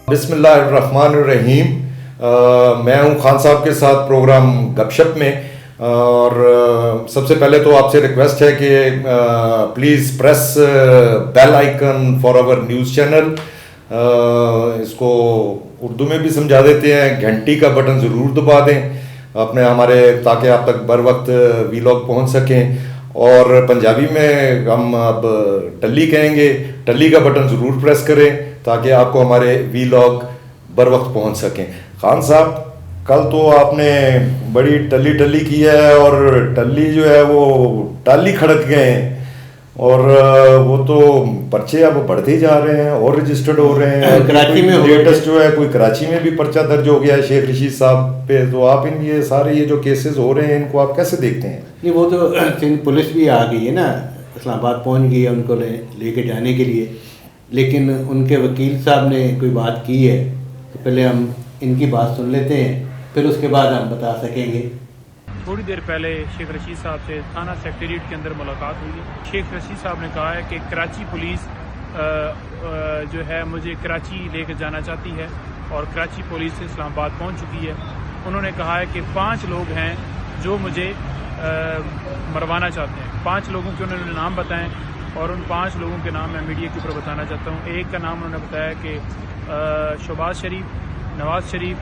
बिस्मिल्लाहिर्रहमानिर्रहीम। मैं हूं खान साहब के साथ प्रोग्राम गपशप में, और सबसे पहले तो आपसे रिक्वेस्ट है कि please press bell icon for our news channel. इसको उर्दू में भी समझा देते हैं, घंटी का बटन ज़रूर दबा दें अपने हमारे, ताकि आप तक बर वक्त वीलॉग पहुंच सकें। और पंजाबी में हम अब टल्ली कहेंगे, टल्ली का बटन ज़रूर प्रेस करें ताकि आपको हमारे वीलॉग बर वक्त पहुँच सकें। खान साहब, कल तो आपने बड़ी टल्ली टल्ली की है, और टल्ली जो है वो टाली खड़क गए हैं, और वो तो पर्चे अब बढ़ते ही जा रहे हैं और रजिस्टर्ड हो रहे हैं। कराची में लेटेस्ट जो है कोई कराची में भी पर्चा दर्ज हो गया है शेख रशीद साहब पे। तो आप इन ये सारे ये जो केसेस हो रहे हैं, इनको आप कैसे देखते हैं? नहीं, वो तो सिंध पुलिस भी आ गई है ना, इस्लामाबाद पहुंच गई है उनको लेके जाने के लिए। लेकिन उनके वकील साहब ने कोई बात की है, तो पहले हम इनकी बात सुन लेते हैं, फिर उसके बाद हम बता सकेंगे। थोड़ी देर पहले शेख रशीद साहब से थाना सेक्रेटरीट के अंदर मुलाकात हुई है। शेख रशीद साहब ने कहा है कि कराची पुलिस जो है मुझे कराची लेकर जाना चाहती है, और कराची पुलिस इस्लामाबाद पहुंच चुकी है। उन्होंने कहा है कि 5 लोग हैं जो मुझे मरवाना चाहते हैं। 5 लोगों के उन्होंने नाम बताएं, और उन 5 लोगों के नाम मैं मीडिया के ऊपर बताना चाहता हूँ। एक का नाम उन्होंने बताया कि शहबाज शरीफ, नवाज शरीफ,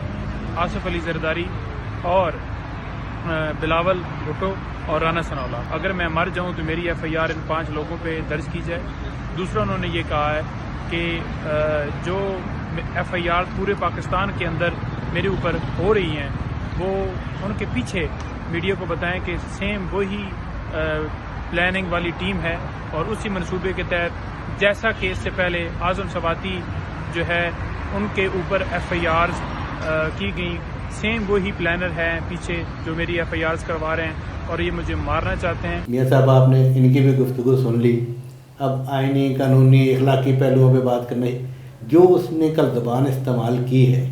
आसिफ अली जरदारी और बिलावल भुट्टो और राना सनाउल्लाह। अगर मैं मर जाऊं तो मेरी FIR इन 5 लोगों पे दर्ज की जाए। दूसरा, उन्होंने ये कहा है कि जो FIR पूरे पाकिस्तान के अंदर मेरे ऊपर हो रही हैं, वो उनके पीछे मीडिया को बताएं कि सेम वही प्लानिंग वाली टीम है, और उसी मंसूबे के तहत जैसा कि इससे पहले आज़म सवाती जो है उनके ऊपर FIRs की गई, सेम वही प्लानर है पीछे जो मेरी FIRs करवा रहे हैं, और ये मुझे मारना चाहते हैं। मियाँ साहब, आपने इनकी भी गुफ्तगू सुन ली। अब आईनी, कानूनी, अखलाकी पहलुओं पे बात करना है। जो उसने कल ज़बान इस्तेमाल की है,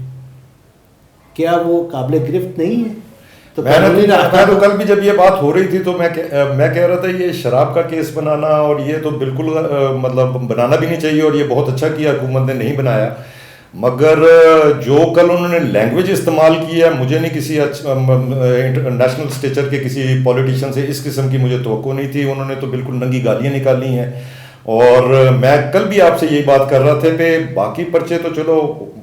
क्या वो काबिल गिरफ्त नहीं है? तो मैं तो कल भी जब ये बात हो रही थी तो मैं कह रहा था ये शराब का केस बनाना, और ये तो बिल्कुल मतलब बनाना भी नहीं चाहिए, और ये बहुत अच्छा किया हुकूमत ने नहीं बनाया। मगर जो कल उन्होंने लैंग्वेज इस्तेमाल की है, मुझे नहीं किसी नेशनल स्टेचर के किसी पॉलिटिशियन से इस किस्म की मुझे तवक्को नहीं थी। उन्होंने तो बिल्कुल नंगी गालियाँ निकाली हैं। और मैं कल भी आपसे यही बात कर रहा था कि बाकी पर्चे तो चलो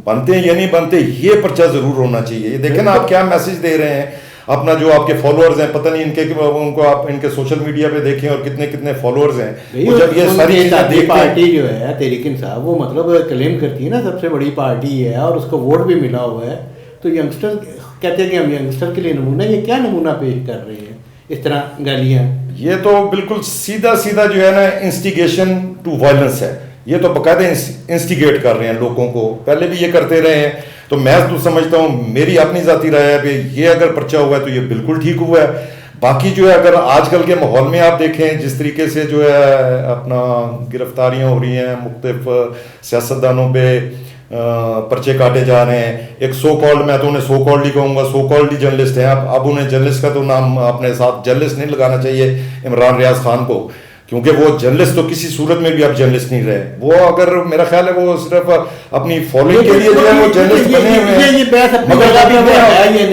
बनते हैं या नहीं बनते, ये पर्चा ज़रूर होना चाहिए। देखें ना आप क्या मैसेज दे रहे हैं। अपना जो आपके फॉलोअर्स हैं, पता नहीं इनके उनको आप इनके सोशल मीडिया पे देखें और कितने कितने फॉलोअर्स हैं। वो जब ये सारी चीजें देखते पार्टी जो है तहरीक इंसाफ, वो मतलब क्लेम करती है ना सबसे बड़ी पार्टी है, और उसको वोट भी मिला हुआ है। तो यंगस्टर कहते हैं कि हम यंगस्टर के लिए नमूना, ये क्या नमूना पेश कर रहे हैं इस तरह गालियाँ? ये तो बिल्कुल सीधा सीधा जो है ना इंस्टिगेशन टू वायलेंस है। ये तो बाकायदा इंस्टिगेट कर रहे हैं लोगों को, पहले भी ये करते रहे हैं। तो मैं तो समझता हूँ, मेरी अपनी जाती राय है कि ये अगर पर्चा हुआ है तो ये बिल्कुल ठीक हुआ है। बाकी जो है अगर आजकल के माहौल में आप देखें जिस तरीके से जो है अपना गिरफ्तारियां हो रही हैं, मुख्तलिफ सियासतदानों पे पर्चे काटे जा रहे हैं। एक सो कॉल्ड, मैं तो उन्हें सो कॉल्ड ही कहूँगा, सो कॉल्ड ही जर्नलिस्ट हैं। अब उन्हें जर्नलिस्ट का तो नाम अपने साथ जर्नलिस्ट नहीं लगाना चाहिए इमरान रियाज खान को, क्योंकि वो जर्नलिस्ट तो किसी सूरत में भी अब जर्नलिस्ट नहीं रहे। वो अगर मेरा ख्याल है वो सिर्फ अपनी फॉलोइंग के लिए जो है वो जर्नलिस्ट बने हुए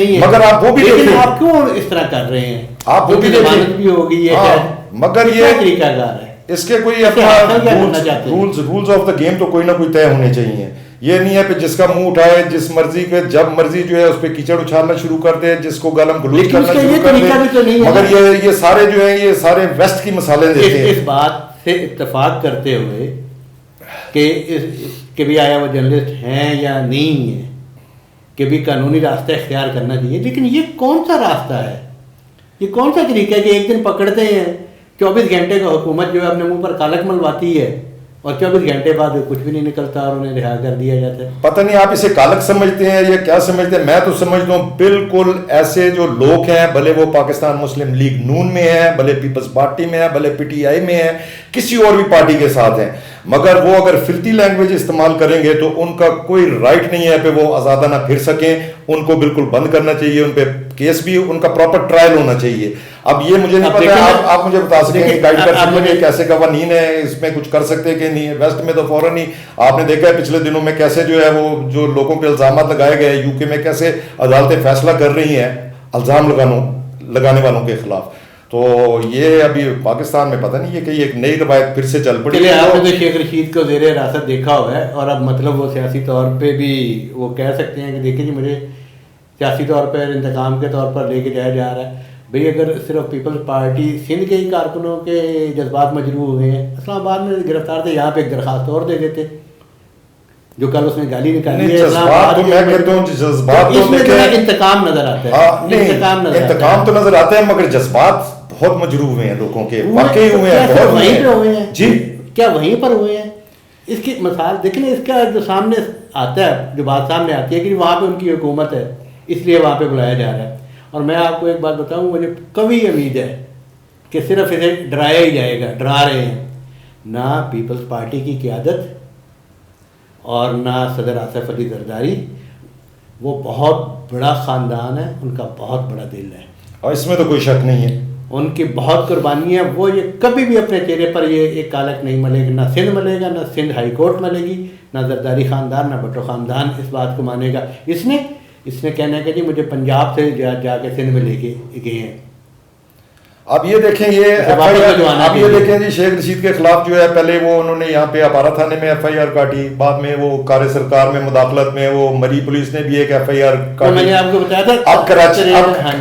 हैं। मगर आप वो भी देखें, आप क्यों इस तरह कर रहे हैं? आप वो भी भी होगी है, मगर ये तरीकाकार है। इसके कोई अपना रूल्स ऑफ द गेम तो कोई ना कोई तय होने चाहिए। ये नहीं है कि जिसका मुंह उठाए, जिस मर्जी के जब मर्जी जो है उस पर कीचड़ उछालना शुरू कर दे, जिसको गालम गलौज करना शुरू कर दे। मगर ये सारे जो है ये सारे वेस्ट की मिसालें देते हैं। इस बात से इत्तेफाक करते हुए कि भी आया वो जर्नलिस्ट हैं या नहीं है, कि भी कानूनी रास्ता इख्तियार करना चाहिए। लेकिन ये कौन सा रास्ता है, ये कौन सा तरीका है कि एक दिन पकड़ते हैं, 24 घंटे का हुकूमत जो है अपने मुंह पर कालक मलवाती है, और 24 घंटे बाद कुछ भी नहीं निकलता और उन्हें रिहा कर दिया जाता है। पता नहीं आप इसे कालक समझते हैं या क्या समझते हैं। मैं तो समझता हूँ बिल्कुल ऐसे जो लोग हैं, भले वो पाकिस्तान मुस्लिम लीग नून में है, भले पीपल्स पार्टी में है, भले PTI में है, किसी और भी पार्टी के साथ हैं, मगर वो अगर फिल्थी लैंग्वेज इस्तेमाल करेंगे तो उनका कोई राइट नहीं है कि वो आज़ादाना फिर सकें। उनको बिल्कुल बंद करना चाहिए, उन पर केस भी, उनका प्रॉपर ट्रायल होना चाहिए। अब ये मुझे नहीं अब पता देखिए है, ना- आप मुझे बता सकेंगे, देखिए, गाइड कर अब सकेंगे मुझे- कैसे कवानीन है, इसमें कुछ कर सकते हैं कि नहीं है। वेस्ट में तो फौरन ही आपने देखा है पिछले दिनों में कैसे जो है वो जो लोगों पे इल्जाम लगाए गए, यूके में कैसे अदालतें फैसला कर रही हैं इल्जाम लगाने वालों के खिलाफ। तो ये अभी पाकिस्तान में पता नहीं है कि एक नई रवायत फिर से चल पड़ी चलिए, है। आपने तो शेख रशीद को ज़ेर हिरासत देखा हुआ है, और अब मतलब वो सियासी तौर पे भी वो कह सकते हैं कि देखिए जी, मुझे सियासी तौर पर इंतकाम के तौर पर लेके जाया जा रहा है। भाई अगर सिर्फ पीपल्स पार्टी सिंध के ही कारकुनों के जज्बात मजरू हुए हैं, इस्लामाबाद में गिरफ्तार थे, यहाँ पे एक दरखास्त और दे देते, जो कल उसने गाली निकाली नहीं, है जज्बात इस्लामाबाद तो के मैं अंदर। कहता हूँ जज्बात तो इसमें देखें, जरा इंतकाम नजर आता है। हाँ नहीं, इंतकाम नजर आता इंतकाम है। तो नजर आते हैं, मगर जज्बात बहुत मजरूह हुए हैं लोगों के, वाकई हुए क्या हैं, सिर्फ बहुत हुए वहीं पे हुए हैं हैं जी। क्या वहीं पर हुए हैं? इसकी मिसाल देखिए ना, इसका जो सामने आता है, जो बात सामने आती है कि वहाँ पे उनकी हुकूमत है, इसलिए वहाँ पे बुलाया जा रहा है। और मैं आपको एक बात बताऊँ, मुझे कभी उम्मीद है कि सिर्फ इसे डराया ही जाएगा, डरा रहे हैं ना पीपल्स पार्टी की क़यादत और ना सदर आसिफ अली जरदारी। वो बहुत बड़ा ख़ानदान है, उनका बहुत बड़ा दिल है, और इसमें तो कोई शक नहीं है, उनकी बहुत कुर्बानी है। वो ये कभी भी अपने चेहरे पर ये एक कालक नहीं मलेगा, ना सिंध मलेगा, ना सिंध हाई कोर्ट मलेगी, ना जरदारी ख़ानदान, ना भट्टो ख़ानदान इस बात को मानेगा। इसने कहना है कि जी मुझे पंजाब से जाके सिंध में लेके गए हैं। अब ये देखें ये वापस FIR भिजवाना अब ये चाहिए। देखें जी, शेख रशीद के खिलाफ जो है पहले वो उन्होंने यहाँ पे अपारा थाने में FIR काटी, बाद में वो कार्य सरकार में मुदाखलत में वो मरी पुलिस ने भी एक FIR तो मैंने काटी। आपको बताया था अब कराची हाँ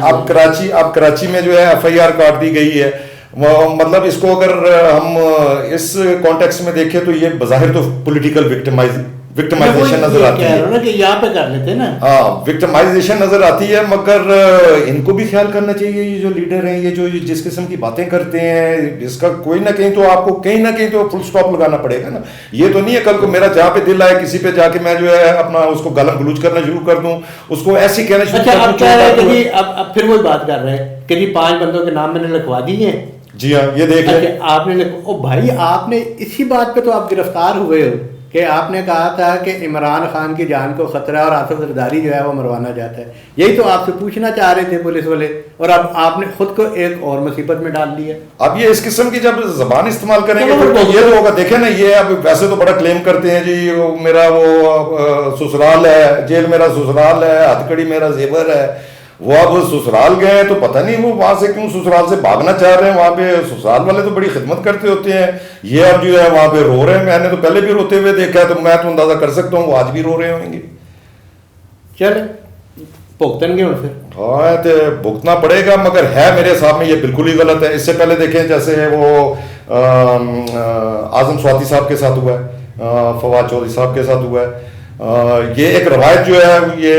जी। अब कराची में जो है FIR काट दी गई है। मतलब इसको अगर हम इस कॉन्टेक्स्ट में देखें तो ये बज़ाहिर तो पॉलिटिकल विक्टिमाइजेशन नजर आती कह रहा हूं है। ना कि यहाँ पे कर लेते ना। हाँ, विक्टिमाइजेशन नजर आती है, मगर इनको भी ख्याल करना चाहिए, ये जो लीडर हैं, ये जो जिस किस्म की बातें करते हैं, इसका कोई ना कहीं तो आपको कहीं ना कहीं तो फुल स्टॉप लगाना पड़ेगा ना। ये तो नहीं है कल को मेरा जहाँ पे दिल आए किसी पे जाके मैं जो है अपना उसको गालम गलूच करना शुरू कर दूं, उसको ऐसे कहना शुरू अच्छा, कर अब दूं। कह रहे हैं कि जी अब फिर वही बात कर रहे हैं कि जी 5 बंदों के नाम मैंने लिखवा दिए हैं। जी हाँ, ये देख लें। अच्छा, आपने ओ भाई, आपने इसी बात पे तो आप गिरफ्तार हुए हो कि आपने कहा था कि इमरान खान की जान को खतरा है और आसिफ जरदारी जो है वो मरवाना चाहता है। यही तो आपसे पूछना चाह रहे थे पुलिस वाले, और अब आपने खुद को एक और मुसीबत में डाल दिया। अब ये इस किस्म की जब जबान इस्तेमाल करेंगे चलो, फिर तो वो- ये तो होगा। देखे ना, ये अब वैसे तो बड़ा क्लेम करते हैं जी, मेरा वो ससुराल है, जेल मेरा ससुराल है, हथकड़ी मेरा जेवर है। वो अब ससुराल गए हैं तो पता नहीं वो वहां से क्यों ससुराल से भागना चाह रहे हैं। वहां पे ससुराल वाले तो बड़ी खिदमत करते होते हैं, ये अब जो है वहां पे रो रहे हैं। मैंने तो पहले भी रोते हुए देखा है, तो मैं तो अंदाजा कर सकता हूँ वो आज भी रो रहे होंगे। चल भुगतन गए फिर। हाँ, तो भुगतना पड़ेगा, मगर है मेरे हिसाब में ये बिल्कुल ही गलत है। इससे पहले देखें जैसे वो आजम स्वाति साहब के साथ हुआ है, फवाद चौधरी साहब के साथ हुआ है। ये एक रवायत जो है ये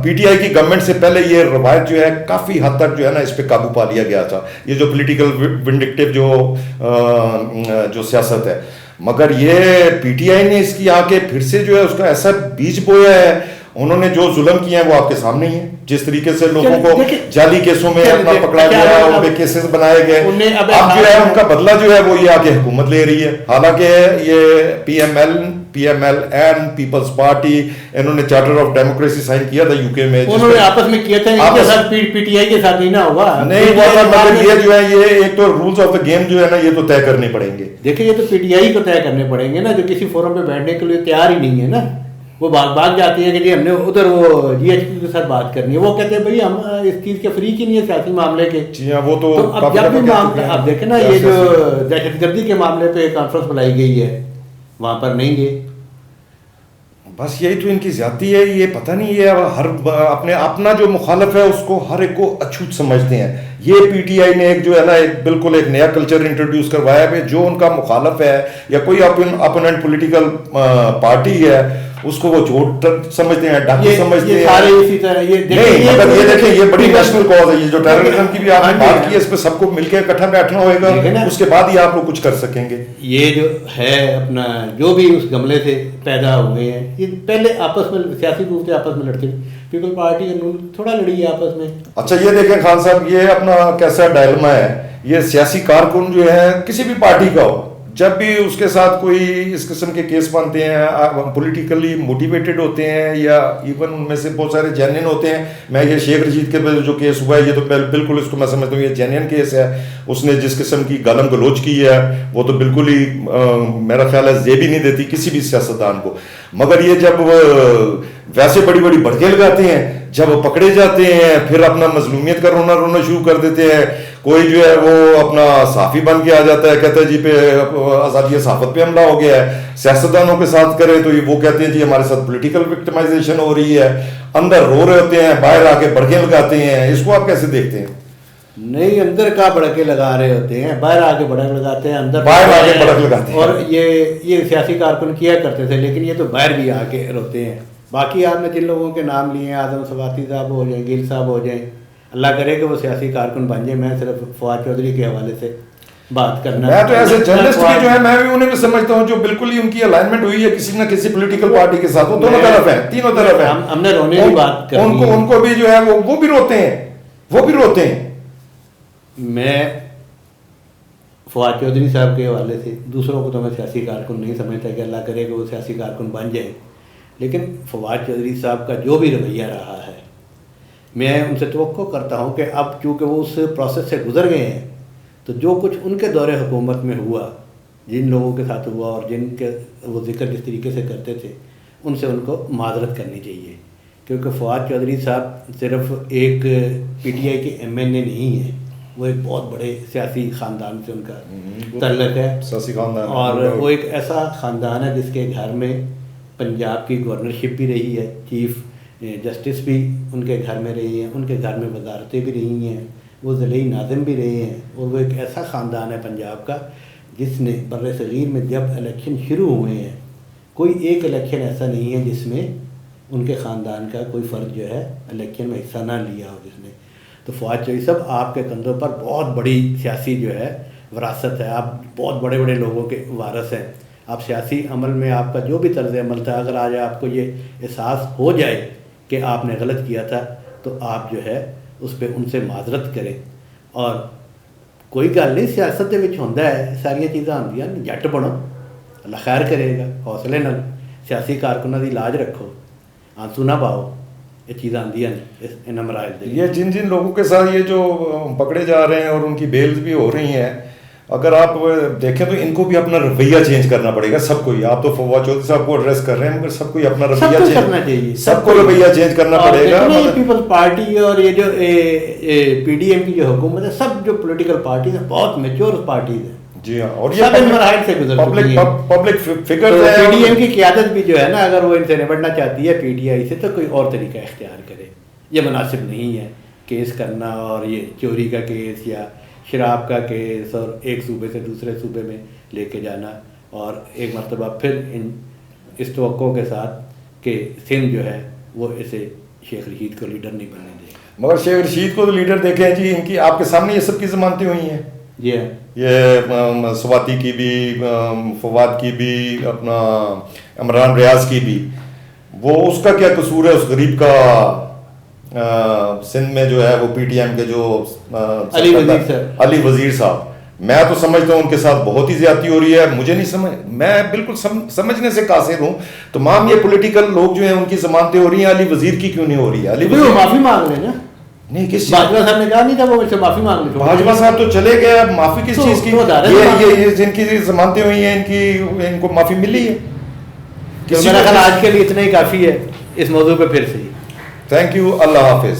PTI की गवर्नमेंट से पहले ये रवायत जो है काफ़ी हद तक जो है ना इस पे काबू पा लिया गया था, ये जो पॉलिटिकल विंडिक्टिव जो सियासत है। मगर ये PTI ने इसकी आके फिर से जो है उसका ऐसा बीज बोया है। उन्होंने जो जुल्म किए हैं वो आपके सामने ही है, जिस तरीके से लोगों को जाली केसों में अपना पकड़ा गया, उन पे केसेस बनाए गए। अब जो है उनका बदला जो है वो ये आके हुकूमत ले रही है। हालांकि ये PML एंड पीपल्स पार्टी, इन्होंने चार्टर ऑफ डेमोक्रेसी साइन किया था यूके में, उन्होंने आपस में किया था, इनके साथ PTI के साथ नहीं ना होगा। नहीं हुआ था, मगर ये जो है ये एक तो रूल्स ऑफ द गेम जो है ना ये तो तय करने पड़ेंगे। देखिए, ये तो PTI को तय करने पड़ेंगे ना, जो किसी फोरम पे बैठने के लिए तैयार ही नहीं है ना। वो भाग जाती है कि जी हमने उधर वो GHQ के साथ बात करनी है। वो कहते हैं भाई हम इस चीज़ के फ्री की नहीं है सियासी मामले के। जी हाँ, वो तो अब जब भी मामला आप देखें ना, ये जो दहशतगर्दी के मामले पे कॉन्फ्रेंस बुलाई गई है, वहाँ पर नहीं गए। बस यही तो इनकी ज्यादती है। ये पता नहीं, ये हर अपने अपना जो मुखालफ है उसको हर एक को अछूत समझते हैं। ये PTI ने एक जो है ना एक बिल्कुल एक नया कल्चर इंट्रोड्यूस करवाया है, जो उनका मुखालफ है या कोई अपोनेंट पॉलिटिकल पार्टी है उसको वो झूठ समझते हैं, डाकू समझते हैं। सारे इसी तरह ये नहीं, मगर ये देखें ये बड़ी नेशनल कॉज है। ये जो टेररिज्म की भी आपने बात की है, इस पे सबको मिलकर इकट्ठा बैठना होगा, उसके बाद ही आप लोग कुछ कर सकेंगे। ये जो है अपना जो भी उस गमले से पैदा हुए हैं, ये पहले आपस में सियासी रूप से आपस में लड़ते थे। पीपल पार्टी थोड़ा लड़ी है आपस में। अच्छा, ये देखें खान साहब, ये अपना कैसा डायलमा है। ये सियासी कारकुन जो है किसी भी पार्टी का हो, जब भी उसके साथ कोई इस किस्म के केस बनते हैं, पॉलिटिकली मोटिवेटेड होते हैं या इवन उनमें से बहुत सारे जेन्युइन होते हैं। मैं ये शेख रशीद के जो केस हुआ है, ये तो बिल्कुल इसको मैं समझता हूँ ये जेन्युइन केस है। उसने जिस किस्म की गालम गलोच की है वो तो बिल्कुल ही मेरा ख्याल है जेब ही नहीं देती किसी भी सियासतदान को। मगर ये जब वैसे बड़ी बड़ी भड़के लगाते हैं, जब पकड़े जाते हैं फिर अपना मजलूमियत का रोना शुरू कर देते हैं। कोई जो है वो अपना साफी बन के आ जाता है, कहता है जी पे आज़ादी सहाफत पे हमला हो गया है। सियासतदानों के साथ करें तो ये वो कहते हैं जी हमारे साथ पॉलिटिकल विक्टिमाइजेशन हो रही है। अंदर रो रहे होते हैं, बाहर आके भड़के लगाते हैं। इसको आप कैसे देखते हैं? नहीं, अंदर का भड़के लगा रहे होते हैं, बाहर आके भड़क लगाते हैं, अंदर बाहर आके भड़क लगाते हैं। और ये सियासी कारकुन किया करते थे, लेकिन ये तो बाहर भी आके रोते हैं। बाकी आपने जिन लोगों के नाम लिए हैं, आदम सवाती साहब हो जाए, गिल साहब हो जाए, अल्लाह करे कि वो सियासी कारकुन बन जाए। मैं सिर्फ फवाद चौधरी के हवाले से बात करना, मैं तो ऐसे जर्नलिस्ट भी जो है मैं भी उन्हें भी समझता हूँ जो बिल्कुल ही उनकी अलाइनमेंट हुई है किसी ना किसी पॉलिटिकल पार्टी के साथ। वो दोनों तरफ है, तीनों तरफ है। हमने रोने की बात कर, उनको भी जो है वो भी रोते हैं, वो भी रोते हैं। मैं फवाद चौधरी साहब के हवाले से दूसरों को तो मैं सियासी कारकुन नहीं समझता कि अल्लाह करे कि वो सियासी कारकुन बन जाए, लेकिन फवाद चौधरी साहब का जो भी रवैया रहा है, मैं उनसे तवक्को करता हूँ कि अब चूँकि वो उस प्रोसेस से गुजर गए हैं, तो जो कुछ उनके दौरे हुकूमत में हुआ, जिन लोगों के साथ हुआ और जिनके वो जिक्र जिस तरीके से करते थे, उनसे उनको माजरत करनी चाहिए। क्योंकि फवाद चौधरी साहब सिर्फ एक PTI के MNA नहीं है, वो एक बहुत बड़े सियासी ख़ानदान से उनका तल्लुक़ है। सियासी ख़ानदान, और वो एक ऐसा ख़ानदान है जिसके घर में पंजाब की गवर्नरशिप भी रही है, चीफ जस्टिस भी उनके घर में रही हैं, उनके घर में वजारतें भी रही हैं, वो ज़िले नाज़िम भी रहे हैं। और वो एक ऐसा ख़ानदान है पंजाब का जिसने बर्रे सग़ीर में जब इलेक्शन शुरू हुए हैं, कोई एक इलेक्शन ऐसा नहीं है जिसमें उनके ख़ानदान का कोई फ़र्द जो है इलेक्शन में हिस्सा ना लिया हो जिसने। तो फवाद चौधरी साहब आपके कंधों पर बहुत बड़ी सियासी जो है विरासत है, आप बहुत बड़े बड़े लोगों के वारिस हैं। आप सियासी अमल में आपका जो भी तर्ज़ अमल था, अगर आज आपको ये एहसास हो जाए कि आपने गलत किया था, तो आप जो है उस पर उनसे माजरत करें। और कोई गल नहीं, सियासत के विच होंदा है, सारिया चीज़ां आंदियां, जट बनो, अल्लाह खैर करेगा। हौसले नाल सियासी कारकुनां दी लाज रखो, आंसू ना पाओ, ये चीज़ां आंदियां इन मराइल दे। ये जिन लोगों के साथ ये जो पकड़े जा रहे हैं और उनकी बेल्स भी हो रही हैं, अगर आप देखें तो इनको भी अपना रवैया चेंज करना पड़ेगा सबको ही। आप तो फवाद चौधरी साहब को एड्रेस कर रहे हैं, मगर सबको ही अपना रवैया चेंज करना चाहिए, सबको रवैया चेंज करना पड़ेगा। पीपल्स पार्टी और ये जो PDM की जो हुकूमत है, सब जो पॉलिटिकल पार्टीज है बहुत मेच्योर पार्टीज है। जी हाँ, और ये पब्लिक फिगर है। PDM की क़यादत भी जो है ना, अगर वो इनसे निपटना चाहती है PTI से, तो कोई और तरीका इख्तियार करे। ये मुनासिब नहीं है केस करना, और ये चोरी का केस या शराब का केस और एक सूबे से दूसरे सूबे में लेके जाना, और एक मरतबा फिर इस तवक्को के साथ कि सिंध जो है वो इसे शेख रशीद को लीडर नहीं बनने देगा। मगर शेख रशीद को तो लीडर देखे हैं जी, इनकी आपके सामने ये सब की जमानतें हुई हैं। जी हाँ, ये सवाती की भी, फवाद की भी, अपना इमरान रियाज की भी। वो उसका क्या कसूर है उस गरीब का? सिंध में जो है वो PTM के जो अली वजीर साहब, मैं तो समझता हूँ उनके साथ बहुत ही ज्यादती हो रही है। मुझे नहीं समझ, मैं बिल्कुल समझने से कासिर हूँ। तमाम ये पॉलिटिकल लोग जो हैं उनकी जमानतें हो रही हैं, अली वजीर की क्यों नहीं हो रही है? अली वजीर माफी मांग रहे हैं। नहीं, किस बाजवा साहब ने कहा नहीं था वो मुझसे माफी मांग ली? बाजवा साहब तो चले गए, अब माफी किस चीज की? ये जिनकी जमानतें हुई हैं इनको माफी मिली है? मेरा ख्याल आज के लिए इतना ही काफी है इस मौजू पे। फिर से थैंक यू, अल्लाह हाफिज।